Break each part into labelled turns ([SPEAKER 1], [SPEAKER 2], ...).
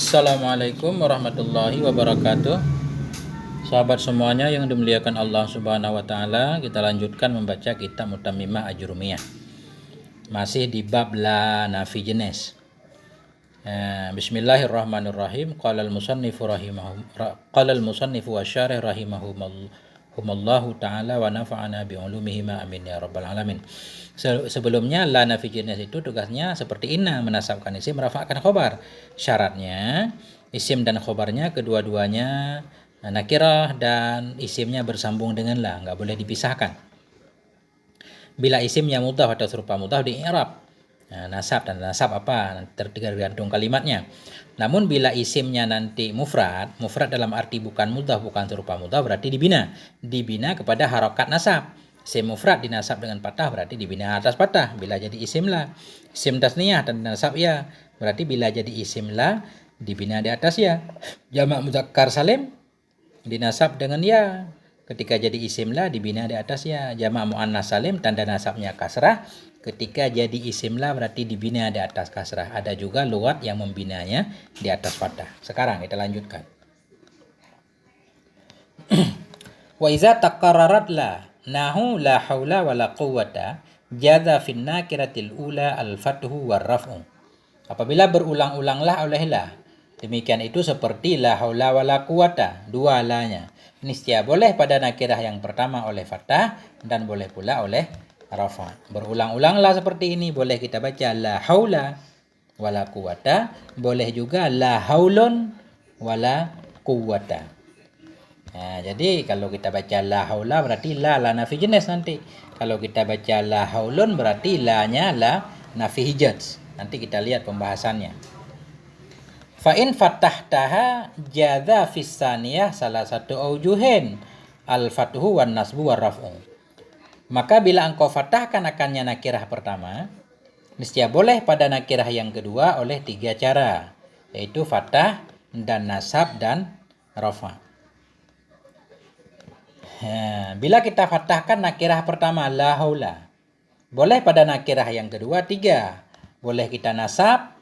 [SPEAKER 1] Assalamualaikum warahmatullahi wabarakatuh. Sahabat semuanya yang dimuliakan Allah Subhanahu wa taala, kita lanjutkan membaca kitab Mutammimah Ajrumiyah. Masih di bab la nafi jenis. Bismillahirrahmanirrahim. Qala al-musannifu wa syarih rahimahumallahu taala wa nafa'ana bi ulumihi ma amin ya rabbal alamin. Sebelumnya la nafi jenis itu tugasnya seperti inna, menasabkan isim, merafa'kan khobar. Syaratnya isim dan khobarnya kedua-duanya nakirah dan isimnya bersambung dengan la, nggak boleh dipisahkan. Bila isimnya mudhaf atau serupa mudhaf di i'rab nasab, dan nasab apa tergantung kalimatnya. Namun bila isimnya nanti mufrad dalam arti bukan mudhaf, bukan serupa mudhaf, berarti dibina kepada harokat nasab. Isim mufrad dinasab dengan patah berarti dibina atas patah. Bila jadi isim la, isim tasniyah dan nasab ya, berarti bila jadi isim la dibina di atas ya. Jamak mudzakkar salim dinasab dengan ya. Ketika jadi isim la dibina di atas ya. Jamak muannas salim tanda nasabnya kasrah. Ketika jadi isim la berarti dibina di atas kasrah. Ada juga lughat yang membinanya di atas fathah. Sekarang kita lanjutkan. Wa iza taqarrarat la nahu la haula wala quwwata jaza fin nakiratil ula al fathu war raf'u. Apabila berulang-ulanglah oleh la, demikian itu seperti la haula wala quwwata, dua lanya. Niscaya boleh pada nakirah yang pertama oleh fathah dan boleh pula oleh rafa. Berulang-ulanglah seperti ini, boleh kita baca la haula wala quwwata, boleh juga la haulun wala quwwata. Nah, jadi kalau kita baca la haula berarti la nafi jenis nanti. Kalau kita baca la haulun berarti la-nya la nafi hijaz. Nanti kita lihat pembahasannya. Fa in fattahtaha jaza fis saniyah salah satu aujuhin al-fathu wan nasbu war raf'u. Maka bila engkau fathahkan akannya nakirah pertama, niscaya boleh pada nakirah yang kedua oleh tiga cara, yaitu fathah dan nasab dan rafa. Bila kita fathahkan nakirah pertama la haula, boleh pada nakirah yang kedua tiga. Boleh kita nasab,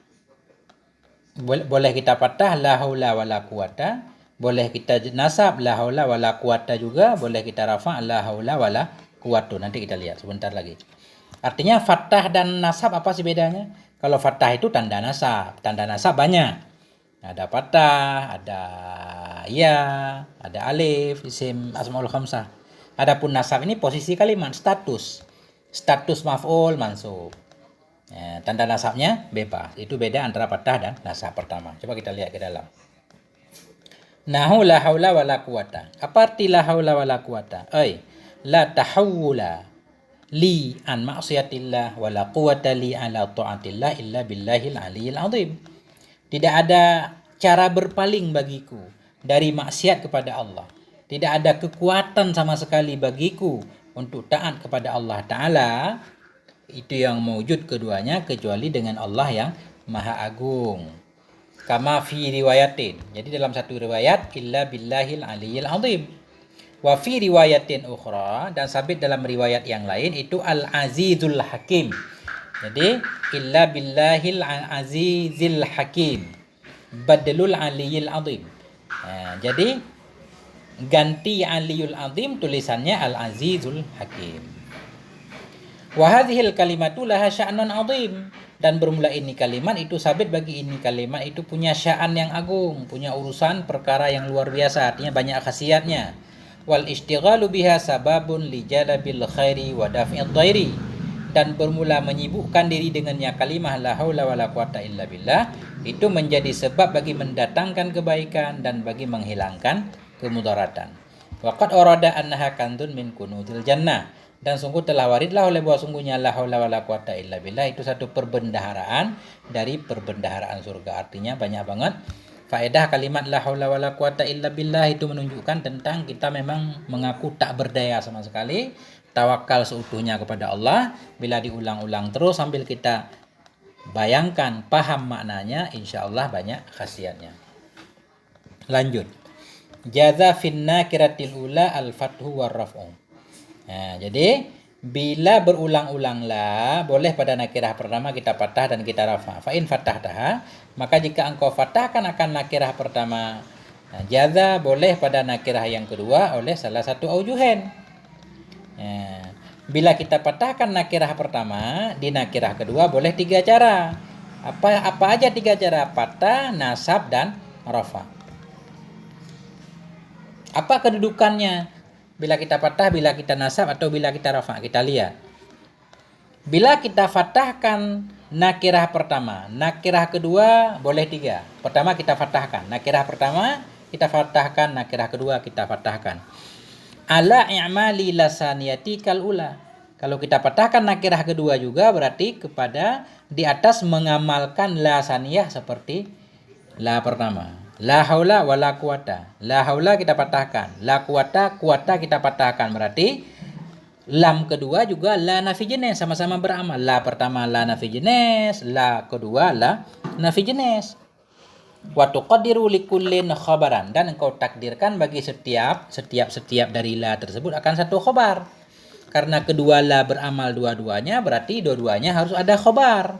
[SPEAKER 1] boleh kita fathah la haula wala quwata, boleh kita nasab la haula wala quwata juga, boleh kita rafa la haula wala quwatu. Nanti kita lihat sebentar lagi. Artinya fathah dan nasab apa sih bedanya? Kalau fathah itu tanda nasab banyak. Ada fathah, ada ya, ada alif, isim asmaul khamsah. Adapun nasab ini posisi kalimat, status maf'ul mansub. Tanda nasabnya bebas. Itu beda antara fathah dan nasab pertama. Coba kita lihat ke dalam. Nahu la haula wala quwata. Apa arti la haula wala quwata? La tahawula li an ma'siyatillah wala quwata li ala ta'atillah illa billahil aliyil azim. Tidak ada cara berpaling bagiku dari maksiat kepada Allah. Tidak ada kekuatan sama sekali bagiku untuk taat kepada Allah Ta'ala. Itu yang mewujud keduanya kecuali dengan Allah yang Maha Agung. Kama fi riwayatin. Jadi dalam satu riwayat illa billahil aliyil azim. Wa fi riwayatin ukhra, dan sabit dalam riwayat yang lain itu al-azizul hakim. Jadi illa billahil azizil hakim badalul aliyil azim. Jadi ganti aliyul azim tulisannya al azizul hakim. Wa hadhil kalimatu laha sya'nun azim, dan bermula ini kalimat itu sabit bagi ini kalimat itu punya sya'an yang agung, punya urusan perkara yang luar biasa, artinya banyak khasiatnya. Wal istighalu biha sababun li jalabil khairi wa daf'id dhairi, dan bermula menyibukkan diri dengannya kalimah la haula wala quwata illa billah itu menjadi sebab bagi mendatangkan kebaikan dan bagi menghilangkan kemudaratan. Waqad arada annaha kanzun min kunuzil jannah, dan sungguh telah waridlah oleh bahwa sungguhnya la haula wala quwata illa billah itu satu perbendaharaan dari perbendaharaan surga. Artinya banyak banget faedah kalimat la haula wala quwata illa billah. Itu menunjukkan tentang kita memang mengaku tak berdaya sama sekali, tawakal seutuhnya kepada Allah. Bila diulang-ulang terus sambil kita bayangkan, paham maknanya, insya Allah banyak khasiatnya. Lanjut. Jaza fin nakiratil ula al-fathu war raf'u. Jadi Bila berulang-ulang la, boleh pada nakirah pertama kita fathah dan kita rafa. Fa in fattahtaha, maka jika engkau fathahkan akan nakirah pertama, jaza boleh pada nakirah yang kedua oleh salah satu aujuhen. Bila kita patahkan nakirah pertama, di nakirah kedua boleh 3 cara. Apa aja 3 cara? Patah, nasab, dan rafa. Apa kedudukannya? Bila kita patah, bila kita nasab, atau bila kita rafa? Kita lihat. Bila kita fatahkan nakirah pertama, nakirah kedua boleh 3. Pertama kita fatahkan. Nakirah pertama kita fatahkan, nakirah kedua kita fatahkan. Ala i'mali lasaniyati kal ula. Kalau kita patahkan nakirah kedua juga berarti kepada di atas mengamalkan lasaniyah seperti la pertama. La haula wala quwata. La haula kita patahkan. La quwata, quwata kita patahkan. Berarti lam kedua juga la nafi jenis, sama-sama beramal. La pertama la nafi jenis, la kedua la nafi jenis. Wa tuqaddiru likullin khabaran, dan engkau takdirkan bagi setiap dari la tersebut akan satu khabar. Karena kedua la beramal dua-duanya, berarti dua-duanya harus ada khabar.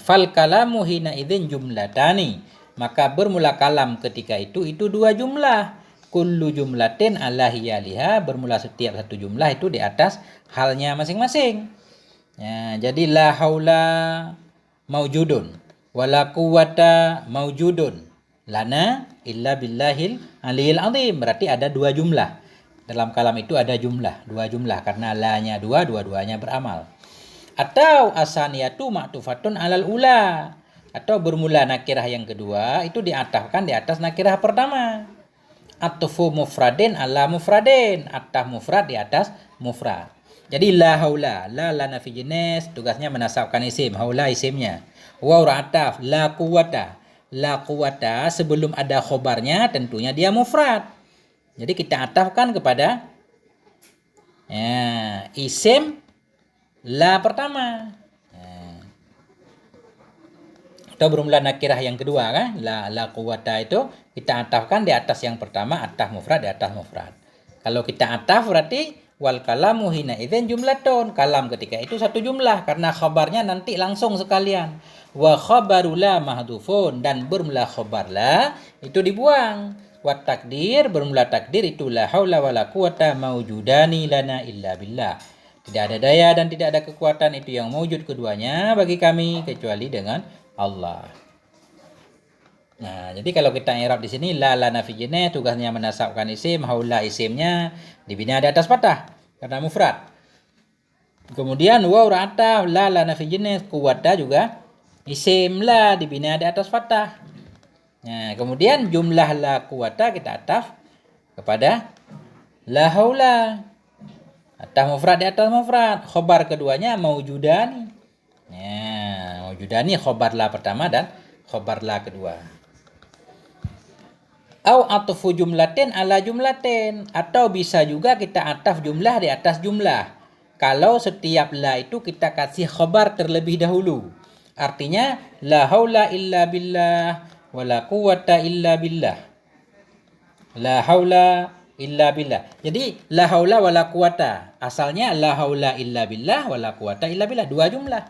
[SPEAKER 1] Fal kalamu hina idzin jumlatani, maka bermula kalam ketika itu 2 jumlah. Kullu jumlatin ala hiyaliha, bermula setiap satu jumlah itu di atas halnya masing-masing. Jadi la haula maujudun, wala quwwata maujudun, lana illa billahil aliyil azim. Berarti ada 2 jumlah. Dalam kalam itu ada 2 jumlah karena la-nya 2, dua-duanya beramal. Atau asaniyatu ma'tufatun alal ula, atau bermula nakirah yang kedua itu diatafkan di atas nakirah pertama. Atfu mufradin ala mufradin, ataf mufrad di atas mufrad. Jadi la haula, la nafi jenis, tugasnya menasabkan isim, haula isimnya. Waw ataf, la quwata sebelum ada khobarnya tentunya dia mufrad. Jadi kita atafkan kepada isim la pertama. Atau bermula nakirah yang kedua kan, la quwata itu kita atafkan di atas yang pertama, ataf mufrad di atas mufrad. Kalau kita ataf berarti wal kalamu hina idzin jumlatun, kalam ketika itu satu jumlah karena khabarnya nanti langsung sekalian. Wa khabaru la mahdhufun, dan bermula khabar la itu dibuang. Wa takdir, bermula takdir itu la haula wala quwata maujudani lana illa billah. Tidak ada daya dan tidak ada kekuatan itu yang mewujud keduanya bagi kami kecuali dengan Allah. Nah, jadi kalau kita i'rab di sini la nafi jenis, tugasnya menasabkan isim, haula isimnya dibina di atas fathah karena mufrad. Kemudian waw ataf, la nafi jenis, quwata juga isim la dibina di atas fathah. Nah, kemudian jumlah la quwata kita ataf kepada la haula. Ataf mufrad di atas mufrad. Khobar keduanya maujudani. Maujudani khobar la pertama dan khobar la kedua. Au atfu jumlatin ala jumlatin, atau bisa juga kita ataf jumlah di atas jumlah. Kalau setiap la itu kita kasih khobar terlebih dahulu. Artinya la haula illa billah wala quwwata illa billah. La haula illa billah. Jadi la haula wala quwata. Asalnya la haula illa billah wala quwata illa billah, 2 jumlah.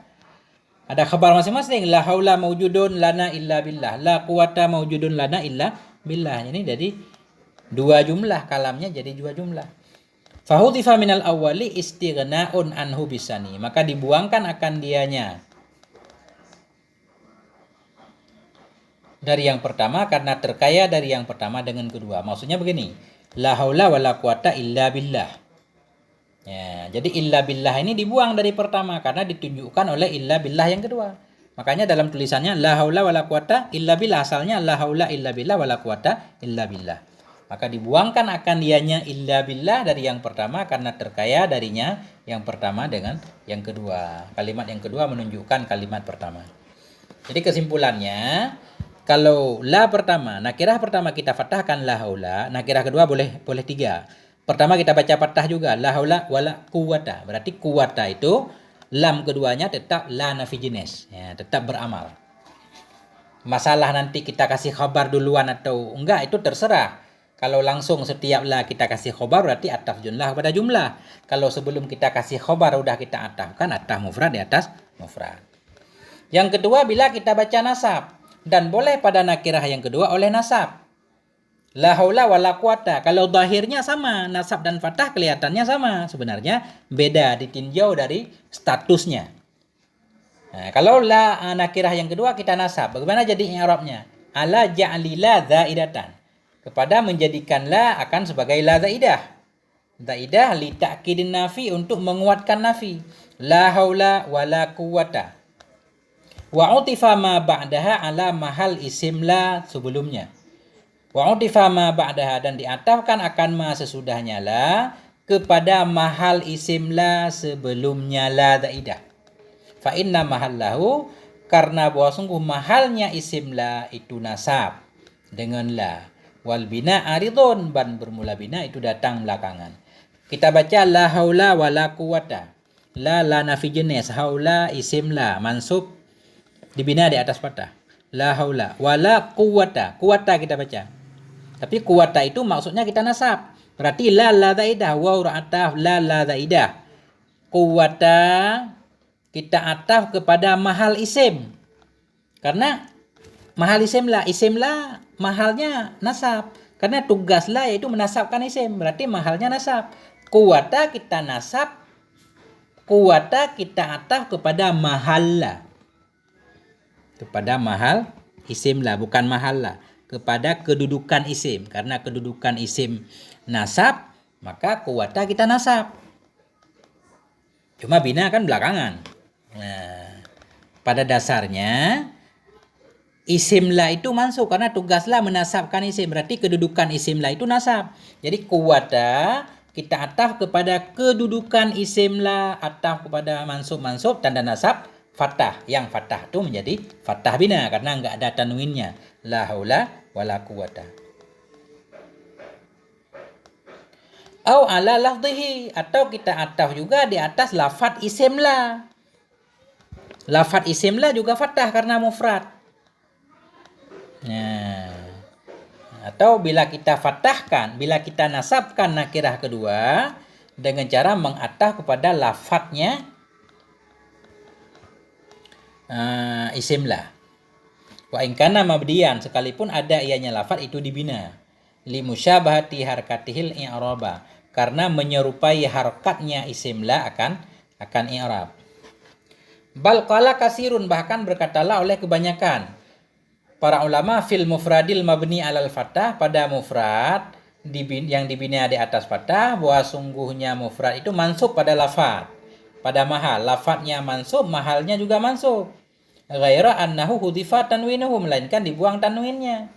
[SPEAKER 1] Ada khabar masing-masing. La haula maujudun lana illa billah. La quwata maujudun lana illa billah. Ini jadi 2 jumlah, kalamnya jadi 2 jumlah. Fahudhifa minal awwali istighna'un anhu bisani. Maka dibuangkan akan dianya dari yang pertama karena terkaya dari yang pertama dengan kedua. Maksudnya begini, la haula wala quwata illa billah. Jadi illa billah ini dibuang dari pertama karena ditunjukkan oleh illa billah yang kedua. Makanya dalam tulisannya la haula wala quwata illa billah, asalnya la haula illa billah wala quwata illa billah. Maka dibuangkan akan dianya illa billah dari yang pertama karena terkaya darinya yang pertama dengan yang kedua. Kalimat yang kedua menunjukkan kalimat pertama. Jadi kesimpulannya, kalau la pertama, nakirah pertama kita fathahkan la haula, nakirah kedua boleh 3. Pertama kita baca fathah juga, la haula wala quwata. Berarti quwata itu lam keduanya tetap la nafi jenis, tetap beramal. Masalah nanti kita kasih khabar duluan atau enggak itu terserah. Kalau langsung setiap la kita kasih khobar berarti ataf jumlah pada jumlah. Kalau sebelum kita kasih khobar udah kita atafkan ataf mufrad di atas mufrad. Yang kedua bila kita baca nasab dan boleh pada nakirah yang kedua oleh nasab. La haula wala quwata. Kalau zahirnya sama, nasab dan fathah kelihatannya sama, sebenarnya beda ditinjau dari statusnya. Nah, kalau la nakirah yang kedua kita nasab, bagaimana jadi i'rabnya? Ala ja'lila zaidatan. Kepada menjadikan la akan sebagai la zaidah. Zaidah li ta'kidin nafi untuk menguatkan nafi. La haula wala quwata. Wa utifa ma ba'daha ala mahal isim la sebelumnya. Wa utifa ma ba'daha dan diatafkan akan ma sesudahnya la kepada mahal isim la sebelumnya la zaidah. Fa inna mahallahu karena bahwa sungguh mahalnya isim la itu nasab dengan la. Wal bina aridun ban bermula bina itu datang belakangan. Kita baca la haula wala quwata. La nafi jenis, haula isim la mansub dibina di atas fathah. La haula wala quwata. Quwata kita baca. Tapi quwata itu maksudnya kita nasab. Berarti la zaidah wa ataf la zaidah. Quwata kita ataf kepada mahal isim. Karena mahal isim la mahalnya nasab. Karena tugas la yaitu menasabkan isim. Berarti mahalnya nasab. Quwata kita nasab. Quwata kita ataf kepada mahal la. Kepada mahal isim la. Bukan mahal la. Kepada kedudukan isim. Karena kedudukan isim nasab. Maka quwata kita nasab. Cuma bina kan belakangan. Nah, pada dasarnya isim la itu mansub karena tugas la menasabkan isim. Berarti kedudukan isim la itu nasab. Jadi quwata kita ataf kepada kedudukan isim la, ataf kepada mansub tanda nasab fathah. Yang fathah itu menjadi fathah bina karena enggak ada tanwinnya. La haula wala quwata. Au ala lafdhihi atau kita ataf juga di atas lafaz isim la. Lafaz isim la juga fathah karena mufrad. Nah, atau bila kita fathahkan, bila kita nasabkan nakirah kedua dengan cara mengataf kepada lafadznya isim la. Wa in kana mabdiyan sekalipun ada ianya lafadz itu dibina. Li musyabahati harkatihil i'raba karena menyerupai harkatnya isim la akan i'rab. Bal qala kasirun bahkan berkatalah oleh kebanyakan para ulama fil mufradil mabni alal fathah pada mufrad yang dibina di atas fathah bahwa sungguhnya mufrad itu mansub pada lafaz pada mahal. Lafaznya mansub, mahalnya juga mansub. Ghaira annahu hudifa tanwinuhu melainkan dibuang tanwinnya.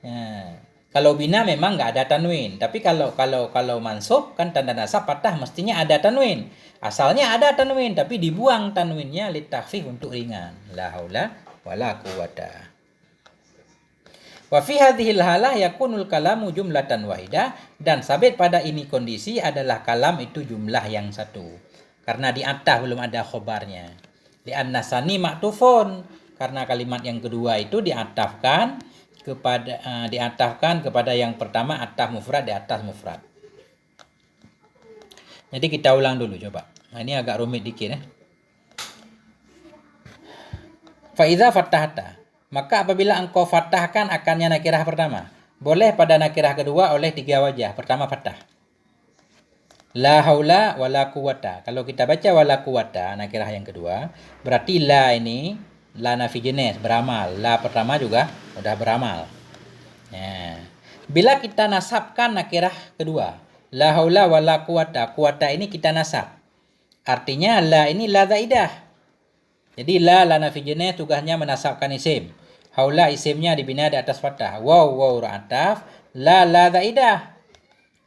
[SPEAKER 1] Nah, kalau bina memang enggak ada tanwin, tapi kalau mansub kan tanda nasab fathah mestinya ada tanwin. Asalnya ada tanwin tapi dibuang tanwinnya litakhfif untuk ringan. La haula wala quwata. Wa fi hadhil halah yakunul kalamu jumlatan wahidah dan sabit pada ini kondisi adalah kalam itu jumlah yang satu. Karena di atas belum ada khobarnya. Di an-nasani ma'tufun karena kalimat yang kedua itu diatafkan kepada yang pertama ataf mufrad di atas mufrad. Jadi kita ulang dulu coba. Nah, ini agak rumit dikit ya. Fa idza fattahta maka apabila engkau fathahkan akannya nakirah pertama, boleh pada nakirah kedua oleh tiga wajah. Pertama fathah. La haula wala quwata. Kalau kita baca wala quwata nakirah yang kedua, berarti la ini la nafi jenis beramal. La pertama juga udah beramal. Nah, bila kita nasabkan nakirah kedua, la haula wala quwata. Quwata ini kita nasab. Artinya la ini la zaidah. Jadi la nafi jenis tugasnya menasabkan isim. Haula isimnya dibina di atas fathah. Waw ra'ataf. La zaidah.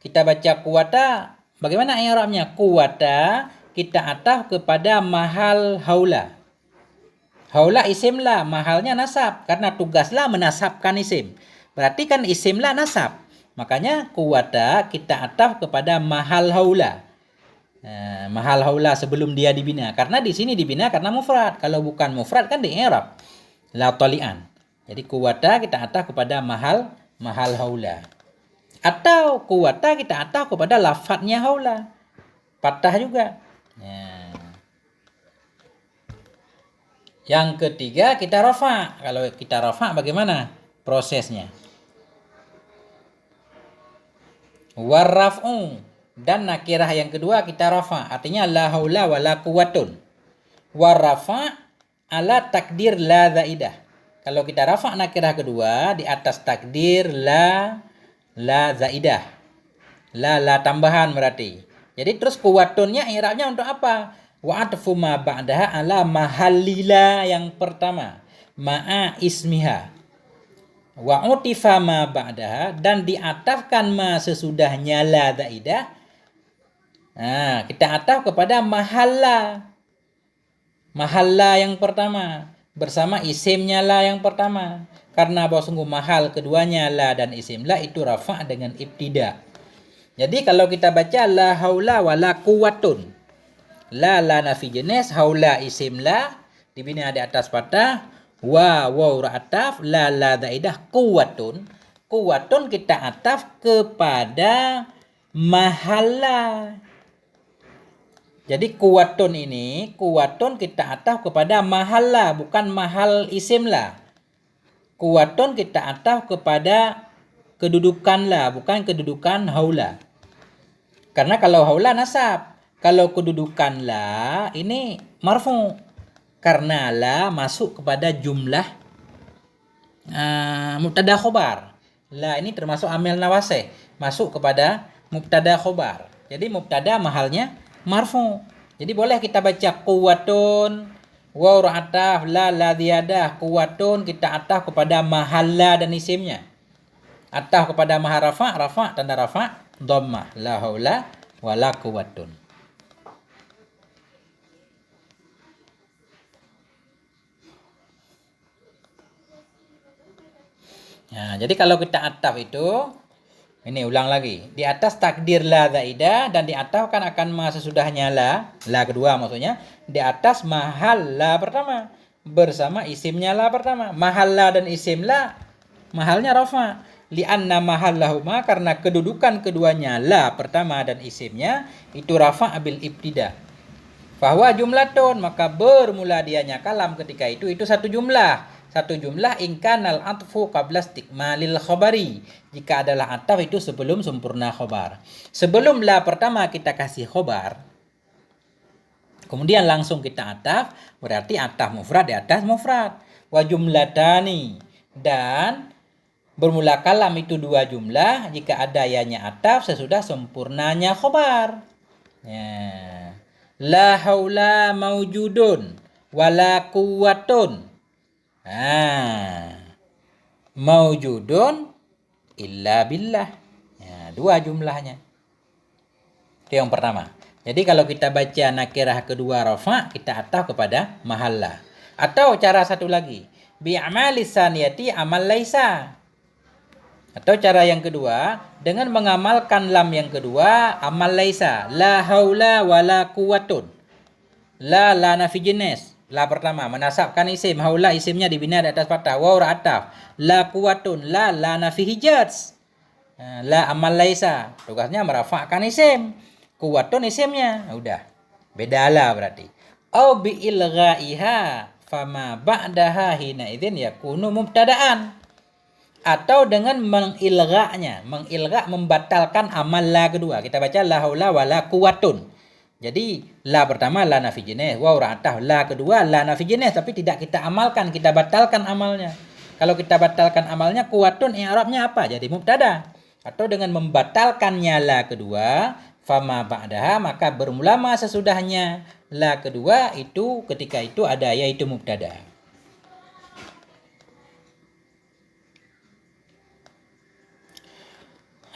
[SPEAKER 1] Kita baca quwata. Bagaimana i'rabnya? Quwata kita ataf kepada mahal haula. Haula isim la. Mahalnya nasab. Karena tugas la menasabkan isim. Berarti kan isim la nasab. Makanya quwata kita ataf kepada mahal haula. Mahal haula sebelum dia dibina. Karena di sini dibina karena mufrad. Kalau bukan mufrad kan di i'rab. La tali'an. Jadi quwata kita ataf kepada mahal haula. Atau quwata kita ataf kepada lafadznya haula. Fathah juga. Ya. Yang ketiga kita rafa. Kalau kita rafa bagaimana prosesnya? Warraf'u, dan nakirah yang kedua kita rafa. Artinya la haula wala quwwatun. Warrafa ala takdir la zaidah. Kalau kita rafa nakirah kedua di atas takdir la zaidah. La tambahan berarti. Jadi terus kuwatunnya i'rabnya untuk apa? Wa atfu ma ba'daha ala mahallila yang pertama. Ma'a ismiha. Wa utifa ma ba'daha, dan diatafkan ma sesudahnya la zaidah. Nah, kita ataf kepada mahalla. Mahalla yang pertama bersama isimnya la yang pertama. Karena bahwa sungguh mahal keduanya la dan isim la itu rafa' dengan ibtida. Jadi kalau kita baca la haula wala quwwatun. La nafi jenis, haula isim la dibina di atas fathah, wa waw ataf, la zaidah quwwatun. Quwwatun kita ataf kepada mahalla. Jadi kuwatun ini, kuwatun kita ataf kepada mahalla, bukan mahal isim la. Kuwatun kita ataf kepada kedudukan la, bukan kedudukan haula. Karena kalau haula nasab, kalau kedudukan la ini marfu. Karena la masuk kepada jumlah mubtada khobar. La ini termasuk amil nawasih, masuk kepada mubtada khobar. Jadi mubtada mahalnya marfu. Jadi boleh kita baca quwwatun, waw ataf, la ziyadah, quwwatun kita ataf kepada mahalla dan isimnya. Ataf kepada mahal rafa, tanda rafa, dhammah, la haula wala quwwatun. Nah, jadi kalau kita ataf itu, ini ulang lagi. Di atas takdir la zaidah dan di atas kan akan ma sesudahnya la kedua maksudnya. Di atas mahal la pertama bersama isimnya la pertama. Mahal la dan isim la mahalnya rafa. Li'anna mahallahuma, karena kedudukan keduanya la pertama dan isimnya itu rafa bil ibtida. Bahwa jumlatun, maka bermula dianya kalam ketika itu satu jumlah. Satu jumlah ingkanal atfu qabla istikmalil khabari. Jika adalah ataf itu sebelum sempurna khobar. Sebelum la pertama kita kasih khobar, kemudian langsung kita ataf, berarti ataf mufrad di atas mufrad. Wa jumlatani, dan bermula kalam itu dua jumlah jika ada yanya ataf sesudah sempurnanya khobar. Ya. La haula maujudun wala quwwatun. Maujudun illa billah. Ya, dua jumlahnya. Itu yang pertama. Jadi kalau kita baca nakirah kedua rafa, kita ataf kepada mahalla. Atau cara satu lagi, bi'amalis saniyati amal laisa. Atau cara yang kedua, dengan mengamalkan lam yang kedua, amal laisa. La haula wala quwwatun. La nafi jenis. La pertama menasabkan isim, haula isimnya dibina di atas fathah, waw ataf. La quwwatun, la nafi hijaz. La amal laisa, tugasnya merafa'kan isim. Quwwatun isimnya, udah. Beda la berarti. Au bi ilghaiha fama ba'daha hina idzin yakunu mubtada'an. Atau dengan mengilgha'nya, membatalkan amal la kedua. Kita baca la haula wala quwwatun. Jadi la pertama la nafi jenis, waw ataf, la kedua la nafi jenis, tapi tidak kita amalkan, kita batalkan amalnya. Kalau kita batalkan amalnya, quwwatun i'rabnya apa? Jadi mubtada. Atau dengan membatalkannya la kedua, fama ba'daha, maka bermula ma sesudahnya la kedua itu ketika itu ada yaitu mubtada.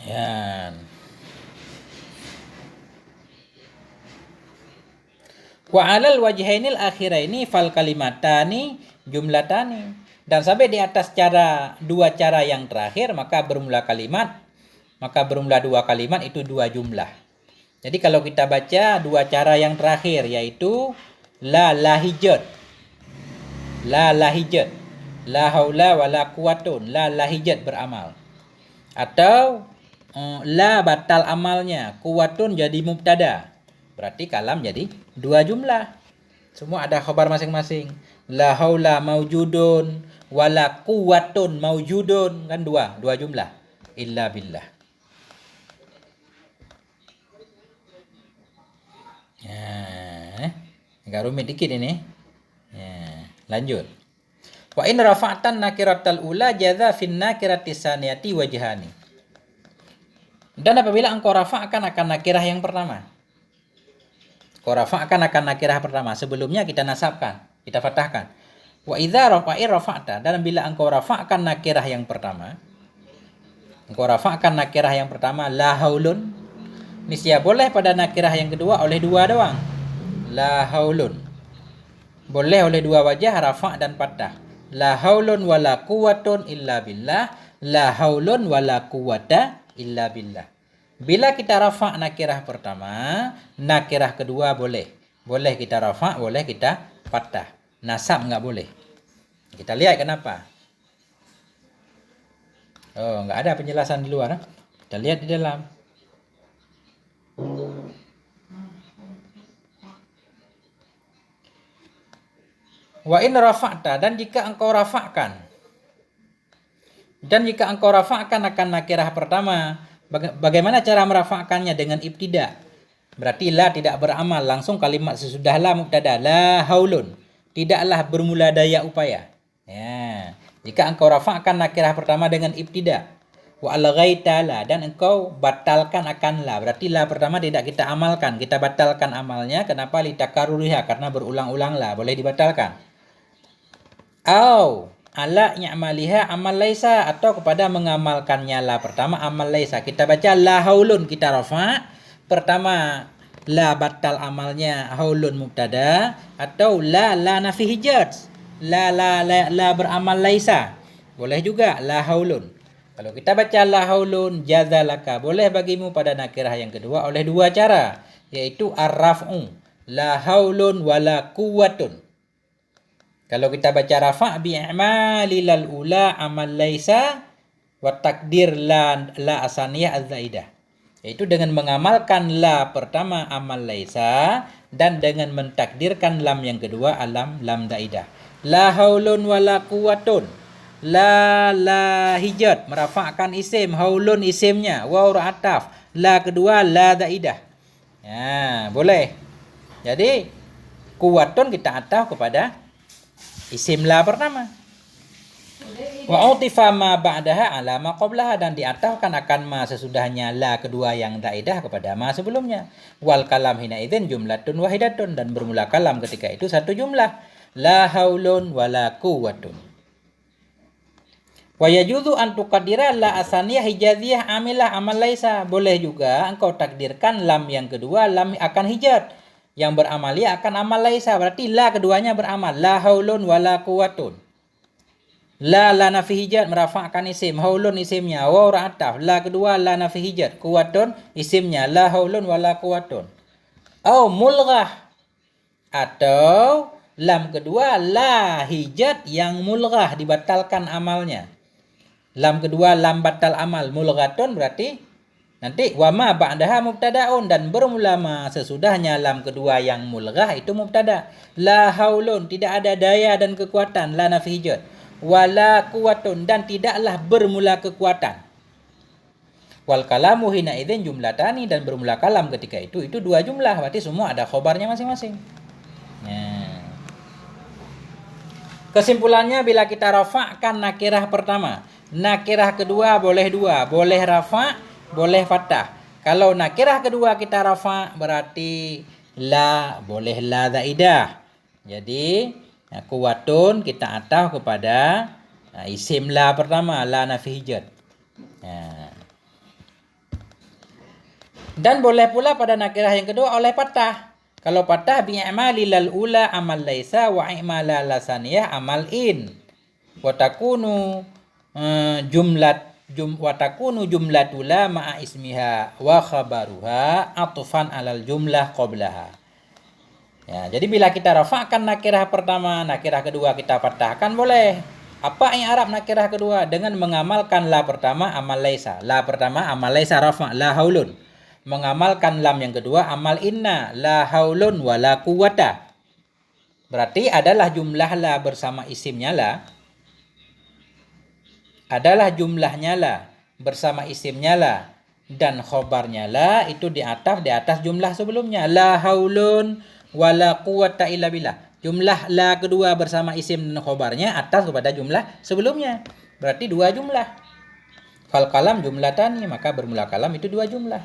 [SPEAKER 1] Ya. Wa 'alal wajhainil akhiraini fal kalimatani jumlatani. Dan sampai di atas dua cara yang terakhir maka bermula dua kalimat itu dua jumlah. Jadi kalau kita baca dua cara yang terakhir yaitu la lahijat. La lahijat. La haula wala quwwatun, la lahijat beramal. Atau la batal amalnya, kuwatun jadi mubtada. Berarti kalam jadi 2 jumlah. Semua ada khabar masing-masing. La haula maujudun wala quwwatun maujudun, kan dua jumlah. Illa billah. Agak rumit dikit ini. Lanjut. Wa in rafa'tan nakiratal ula jaza fin nakiratis saniyati wajhani. Dan apabila engkau rafa'kan akan nakirah yang pertama. Engkau rafa'kan akan nakirah pertama. Sebelumnya kita nasabkan, kita fathahkan. Wa idza rafa'ta, dan bila engkau rafa'kan nakirah yang pertama. Engkau rafa'kan nakirah yang pertama la haulun. Niscaya boleh pada nakirah yang kedua oleh 2 doang. La haulun. Boleh oleh 2 wajah, rafa' dan fathah. La haulun wala quwwatun illa billah. La haulun wala quwwata illa billah. Bila kita rafa' nakirah pertama, nakirah kedua boleh. Boleh kita rafa', boleh kita fathah. Nasab enggak boleh. Kita lihat kenapa. Enggak ada penjelasan di luar. Kita lihat di dalam. Wa in rafa'ta, dan jika engkau rafa'kan. Dan jika engkau rafa'kan akan nakirah pertama, bagaimana cara merafa'kannya? Dengan ibtida. Berarti la tidak beramal, langsung kalimat sesudah la mubtada, la haulun. Tidaklah bermula daya upaya. Ya. Jika engkau rafa'kan nakirah pertama dengan ibtida. Wa alghaita la, dan engkau batalkan akan la. Berarti la pertama tidak kita amalkan, kita batalkan amalnya. Kenapa? Litakaruriha, karena berulang-ulang la, boleh dibatalkan. Au ala ya'maliha amal laisa, atau kepada mengamalkannya la pertama amal laisa. Kita baca la haulun, kita rafa'. Pertama la batal amalnya, haulun mubtada, atau la nafi hijaz. La beramal laisa. Boleh juga la haulun. Kalau kita baca la haulun jazalaka, boleh bagimu pada nakirah yang kedua oleh 2 cara, yaitu ar-raf'u. La haulun wala quwwatun. Kalau kita baca rafa' bi'amalil ula amal laisa wa takdir la asaniyah az-zaidah. Yaitu dengan mengamalkan la pertama amal laisa dan dengan mentakdirkan lam yang kedua lam zaidah. La haulun wala quwwatun. La hijat, merafa'kan isim, haulun isimnya, waw ra'ataf. La kedua la zaidah. Ya, boleh. Jadi quwwatun kita ataf kepada isim la pertama. Wa utifa ma ba'daha ala ma qablaha, dan diatafkan akan ma sesudahnya la kedua yang zaidah kepada ma sebelumnya. Wal kalam hina idzin jumlatun wahidatun, dan bermula kalam ketika itu satu jumlah. La haulun wala quwwatun. Wa yajuzu an tuqaddira la asaniyah hijaziyah amilah amal laisa. Boleh juga engkau takdirkan lam yang kedua lam akan hijat, yang beramali akan amal laisa. Berarti la keduanya beramal. La haulun wala quwwatun. La nafi hijat, merafa'kan isim, haulun isimnya, waw ra'ataf. La kedua la nafi hijat, quwwatun isimnya, la haulun wala quwwatun. Au mulghah, atau lam kedua la hijat yang mulghah, dibatalkan amalnya. Lam kedua lam batal amal, mulghatun, berarti nanti wama ba'daha mubtada'un, dan bermula ma sesudahnya lam kedua yang mulghah itu mubtada. La haulun, tidak ada daya dan kekuatan, la nafi hijat. Wala quwwatun, dan tidaklah bermula kekuatan. Wal kalamu hina idzin jumlatani, dan bermula kalam ketika itu 2 jumlah, berarti semua ada khobarnya masing-masing. Kesimpulannya, bila kita rafa'kan nakirah pertama, nakirah kedua boleh 2, boleh rafa', boleh fathah. Kalau nakirah kedua kita rafa', berarti la, boleh la zaidah. Jadi quwwatun kita ataf kepada isim la pertama, la nafi hijat. Dan boleh pula pada nakirah yang kedua oleh fathah. Kalau fathah bi'amalil ula amal laisa wa i'mala lasaniyah amal in. Wa takunu jumlatula ma'a ismiha wa khabaruha atufan alal jumlah qablaha. Ya, jadi bila kita rafa'kan nakirah pertama, nakirah kedua kita fathahkan boleh. Apa i'rab nakirah kedua? Dengan mengamalkan la pertama amal laisa. La pertama amal laisa rafa, la haulun. Mengamalkan lam yang kedua amal inna, la haulun wala quwata. Berarti adalah jumlah la bersama isimnya la. Adalah jumlahnya la bersama isimnya la dan khobarnya la itu diataf di atas jumlah sebelumnya. La haulun wala quwata illa billah. Jumlah la kedua bersama isim dan khobarnya atas kepada jumlah sebelumnya. Berarti dua jumlah. Fal kalam jumlatani, maka bermula kalam itu dua jumlah.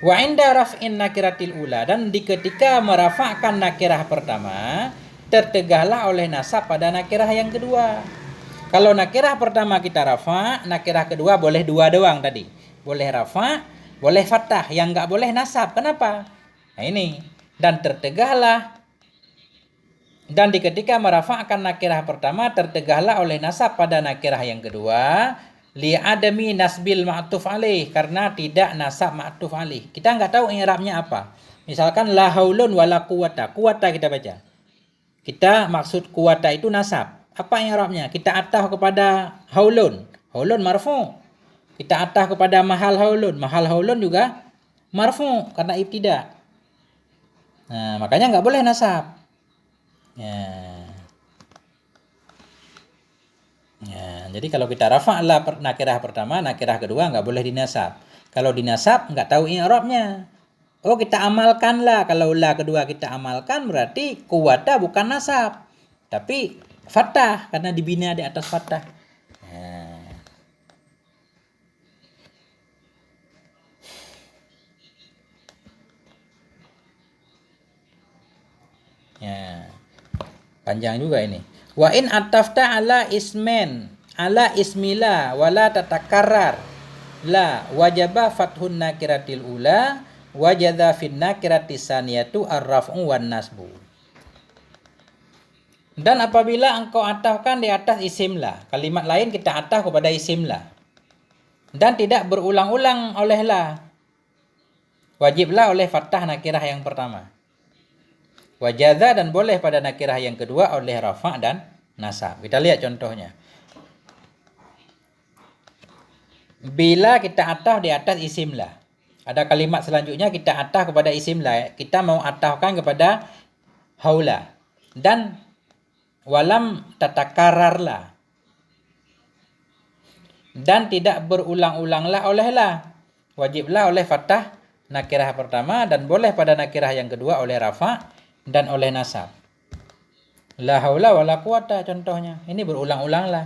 [SPEAKER 1] Wa inda raf'in nakiratil ula, dan di ketika merafa'kan nakirah pertama, tertegahlah oleh nasab pada nakirah yang kedua. Kalau nakirah pertama kita rafa, nakirah kedua boleh dua doang tadi. Boleh rafa, boleh fathah, yang enggak boleh nasab. Kenapa? Nah ini. Dan tertegahlah, dan di ketika merafa'kan nakirah pertama, tertegahlah oleh nasab pada nakirah yang kedua, li'adami nasbil ma'tuf alaih, karena tidak nasab ma'tuf alaih. Kita nggak tahu i'rabnya apa. Misalkan la haulun wala quwata. Quwata kita baca. Kita maksud quwata itu nasab. Apa i'rabnya? Kita ataf kepada haulun. Haulun marfu. Kita ataf kepada mahal haulun. Mahal haulun juga marfu karena ibtida. Nah, makanya nggak boleh nasab. Ya. Jadi kalau kita rafa' la nakirah pertama, nakirah kedua nggak boleh dinasab. Kalau dinasab nggak tahu i'rabnya. Oh, kita amalkan la. Kalau la kedua kita amalkan berarti quwata bukan nasab, tapi fathah karena dibina di atas fathah. Ya. Panjang juga ini. Wa in atafta ala ismen, ala ismila wala tatakarrar la wajaba fathun nakiratil ula wajada fin nakiratis saniyatu ar-raf'u wan nasbu. Dan apabila engkau atafkan di atas isim la, kalimat lain kita ataf kepada isim la, dan tidak berulang-ulang oleh la, wajiblah oleh fathah nakirah yang pertama. Wajada, dan boleh pada nakirah yang kedua oleh rafa' dan nasab. Kita lihat contohnya. Bila kita ataf di atas isim la, ada kalimat selanjutnya kita ataf kepada isim la, kita mau atafkan kepada haula, dan walam tatakarrar la, dan tidak berulang-ulanglah oleh la, wajiblah oleh fathah nakirah pertama, dan boleh pada nakirah yang kedua oleh rafa' dan oleh nasab. La haula wala quwata contohnya. Ini berulang-ulang lah.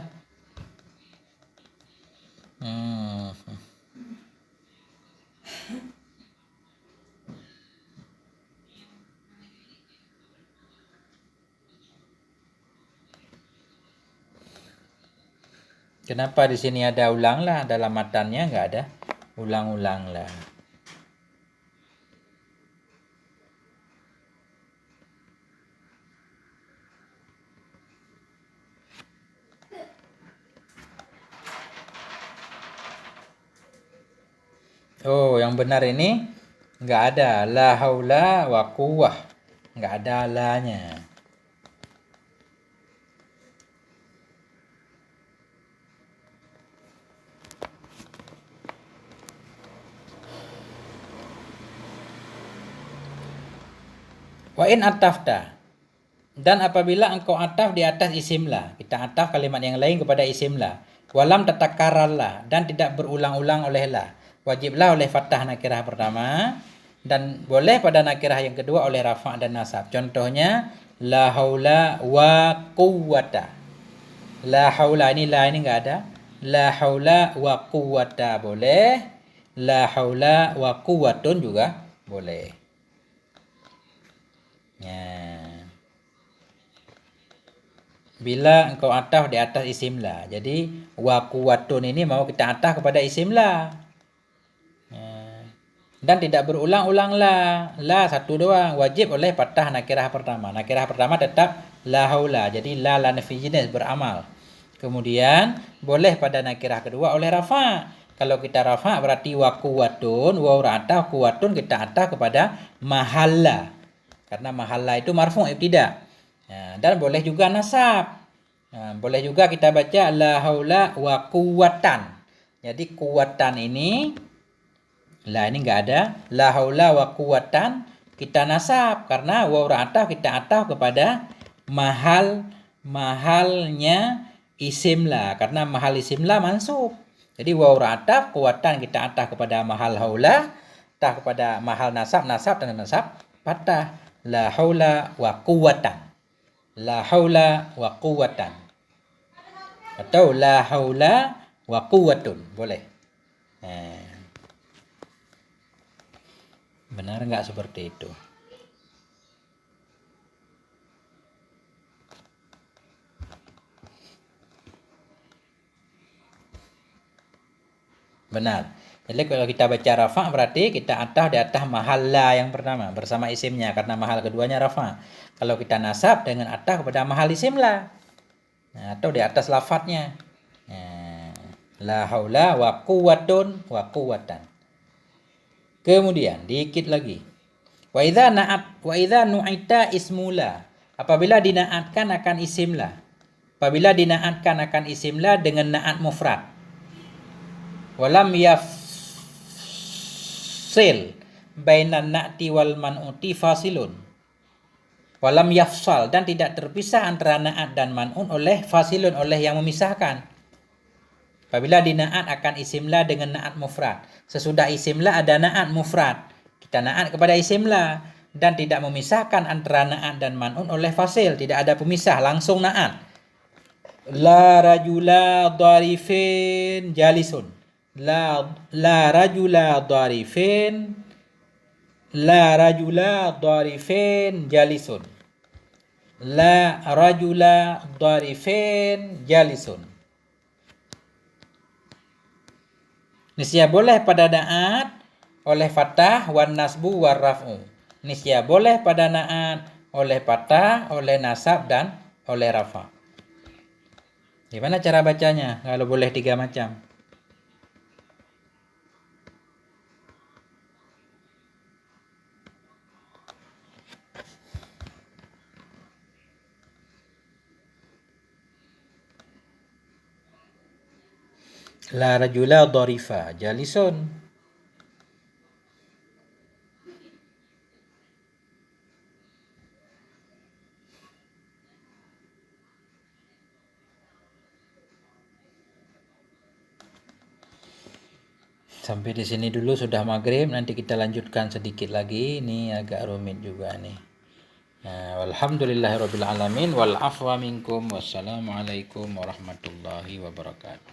[SPEAKER 1] Kenapa di sini ada ulang lah? Dalam matannya nggak ada ulang-ulang lah. Oh, yang benar ini nggak ada la haula wa quwwah, nggak ada la-nya. Wa in atafta, dan apabila engkau ataf di atas isim la, kita ataf kalimat yang lain kepada isim la, walam tatakarrar la, dan tidak berulang-ulang oleh la, wajiblah oleh fathah nakirah pertama, dan boleh pada nakirah yang kedua oleh rafa' dan nasab. Contohnya la haula wa quwwata. La haula, ini la ini enggak ada. La haula wa quwwata boleh. La haula wa quwwatun juga boleh. Ya. Bila engkau ataf di atas isim la, jadi wa quwwatun ini mau kita ataf kepada isim la. Dan tidak berulang-ulang la satu doang, wajib oleh fathah nakirah pertama. Nakirah pertama tetap la haula, jadi la nafi jenis beramal. Kemudian boleh pada nakirah kedua oleh rafa'. Kalau kita rafa' berarti wa quwwatun, wa ataf quwwatun kita ataf kepada mahalla, karena mahalla itu marfu' ibtida. Dan boleh juga nasab. Boleh juga kita baca la haula wa quwwatan. Jadi kuwatan ini, la ini enggak ada. La haula wa quwwatan kita nasab karena waw ataf kita ataf kepada mahalnya isim la, karena mahal isim la mansub. Jadi waw ataf kuwatan kita ataf kepada mahal haula, ataf kepada mahal nasab dan nasab fathah. La haula wa quwwatan. La haula wa quwwatan. Atau la haula wa quwwatun. Boleh. Benar enggak seperti itu? Benar. Jadi kalau kita baca rafa berarti kita ataf di atas mahal la yang pertama bersama isimnya karena mahal keduanya rafa. Kalau kita nasab dengan ataf kepada mahal isim la. Atau di atas lafadznya. La haula wa quwwatun wa quwwatan. Kemudian dikit lagi. Wa idza nu'ita ismula. Apabila dinaatkan akan isimlah. Apabila dinaatkan akan isimlah dengan naat mufrad. Walam yafsil bainan na'ti wal man'uti fasilun. Walam yafsal dan tidak terpisah antara naat dan man'un oleh fasilun, oleh yang memisahkan. Apabila dinaat akan isimlah dengan naat mufrad. Sesudah isimlah ada naat mufrad. Kita naat kepada isimlah dan tidak memisahkan antara naat dan man'un oleh fasil. Tidak ada pemisah, langsung naat. La rajula dharifin jalisun. La rajula dharifin. La rajula dharifin jalisun. La rajula dharifin jalisun. Nisya boleh pada naat oleh fathah wan nasbu war raf'u. Nisya boleh pada naat oleh fathah, oleh nasab dan oleh rafa. Gimana cara bacanya kalau boleh 3 macam? La rajula dharifa jalisun. Sampai di sini dulu sudah maghrib, nanti kita lanjutkan sedikit lagi. Ini agak rumit juga nih. Walhamdulillahirabbil alamin wal afwa minkum. Wassalamualaikum warahmatullahi wabarakatuh.